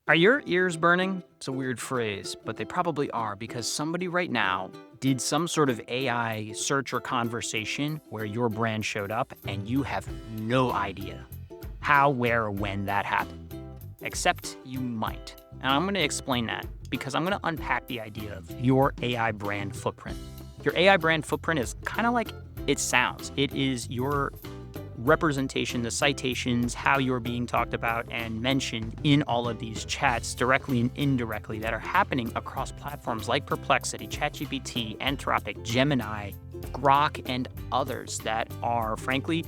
Are your ears burning? It's a weird phrase, but they probably are because somebody right now did some sort of AI search or conversation where your brand showed up and you have no idea how, where, or when that happened. Except you might. And I'm going to explain that because I'm going to unpack the idea of your AI brand footprint. Your AI brand footprint is kind of like it sounds. It is your representation, the citations, how you're being talked about and mentioned in all of these chats directly and indirectly that are happening across platforms like Perplexity, ChatGPT, Anthropic, Gemini, Grok, and others that are, frankly,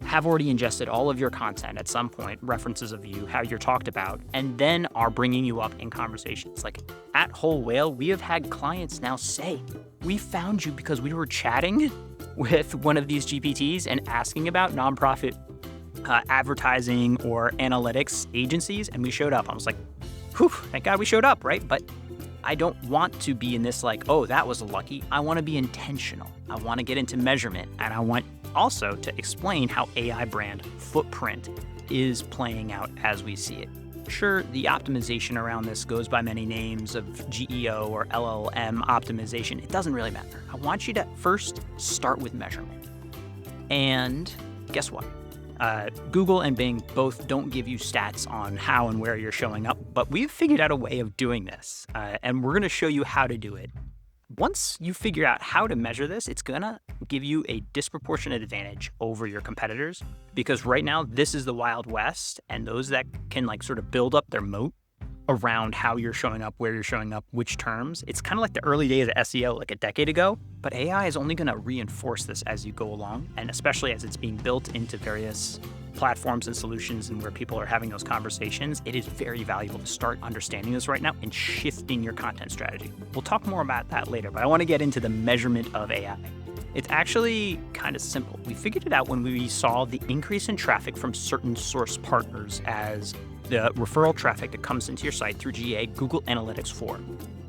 have already ingested all of your content at some point, references of you, how you're talked about, and then are bringing you up in conversations. Like at Whole Whale, we have had clients now say, we found you because we were chatting with one of these GPTs and asking about nonprofit advertising or analytics agencies, and we showed up. I was like, whew, thank God we showed up, right? But I don't want to be in this like, oh, that was lucky. I want to be intentional. I want to get into measurement, and I want also to explain how AI brand footprint is playing out as we see it. Sure, the optimization around this goes by many names of GEO or LLM optimization. It doesn't really matter. I want you to first start with measurement. And guess what? Google and Bing both don't give you stats on how and where you're showing up, but we've figured out a way of doing this, and we're going to show you how to do it. Once you figure out how to measure this, it's going to give you a disproportionate advantage over your competitors, because right now this is the Wild West, and those that can like sort of build up their moat around how you're showing up, where you're showing up, which terms. It's kind of like the early days of SEO like a decade ago, but AI is only going to reinforce this as you go along, and especially as it's being built into various platforms and solutions and where people are having those conversations, it is very valuable to start understanding this right now and shifting your content strategy. We'll talk more about that later, but I want to get into the measurement of AI. It's actually kind of simple. We figured it out when we saw the increase in traffic from certain source partners as the referral traffic that comes into your site through GA, Google Analytics 4.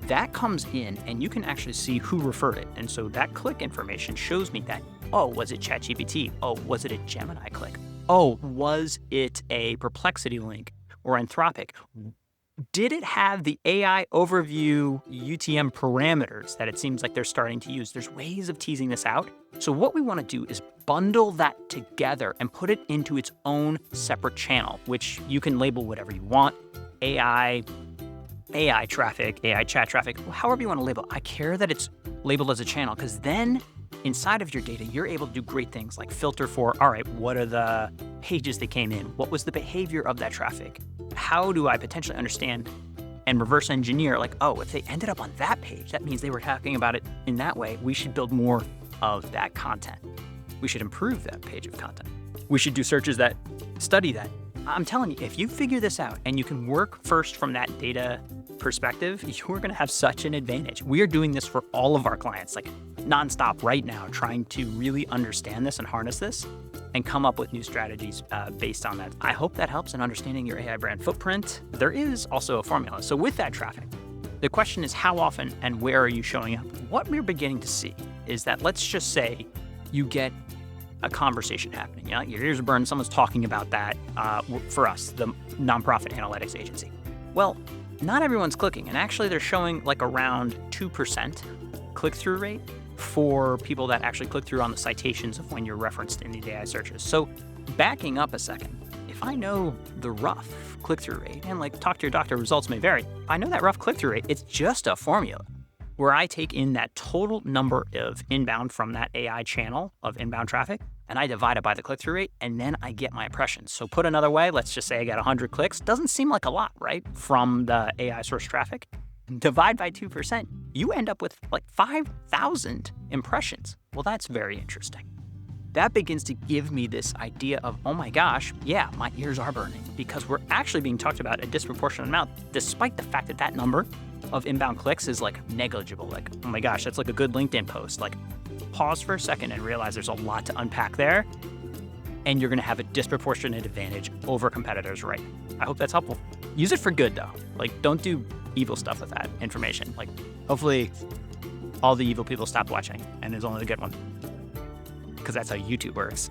That comes in and you can actually see who referred it. And so that click information shows me that, oh, was it ChatGPT? Oh, was it a Gemini click? Oh, was it a Perplexity link or Anthropic? Did it have the AI overview UTM parameters that it seems like they're starting to use? There's ways of teasing this out. So what we want to do is bundle that together and put it into its own separate channel, which you can label whatever you want. AI traffic, AI chat traffic, however you want to label it. I care that it's labeled as a channel because then inside of your data, you're able to do great things like filter for, all right, what are the pages that came in? What was the behavior of that traffic? How do I potentially understand and reverse engineer, like, oh, if they ended up on that page, that means they were talking about it in that way. We should build more of that content. We should improve that page of content. We should do searches that study that. I'm telling you, if you figure this out and you can work first from that data perspective, you're going to have such an advantage. We are doing this for all of our clients, like nonstop right now, trying to really understand this and harness this and come up with new strategies based on that. I hope that helps in understanding your AI brand footprint. There is also a formula. So with that traffic, the question is how often and where are you showing up? What we're beginning to see is that, let's just say you get a conversation happening. You know, your ears are burned, someone's talking about that for us, the nonprofit analytics agency. Well, not everyone's clicking, and actually they're showing like around 2% click-through rate for people that actually click through on the citations of when you're referenced in these AI searches. So backing up a second, if I know the rough click-through rate, and like talk to your doctor, results may vary, if I know that rough click-through rate, it's just a formula where I take in that total number of inbound from that AI channel of inbound traffic, and I divide it by the click-through rate, and then I get my impressions. So put another way, let's just say I got 100 clicks. Doesn't seem like a lot, right? From the AI source traffic. Divide by 2%, you end up with like 5,000 impressions. Well, that's very interesting. That begins to give me this idea of, oh my gosh, yeah, my ears are burning, because we're actually being talked about a disproportionate amount, despite the fact that that number of inbound clicks is like negligible. Like, oh my gosh, that's like a good LinkedIn post. Like, pause for a second and realize there's a lot to unpack there, and you're going to have a disproportionate advantage over competitors, right? I hope that's helpful. Use it for good, though. Like, don't do evil stuff with that information. Like, hopefully all the evil people stop watching and there's only the good one, because that's how YouTube works.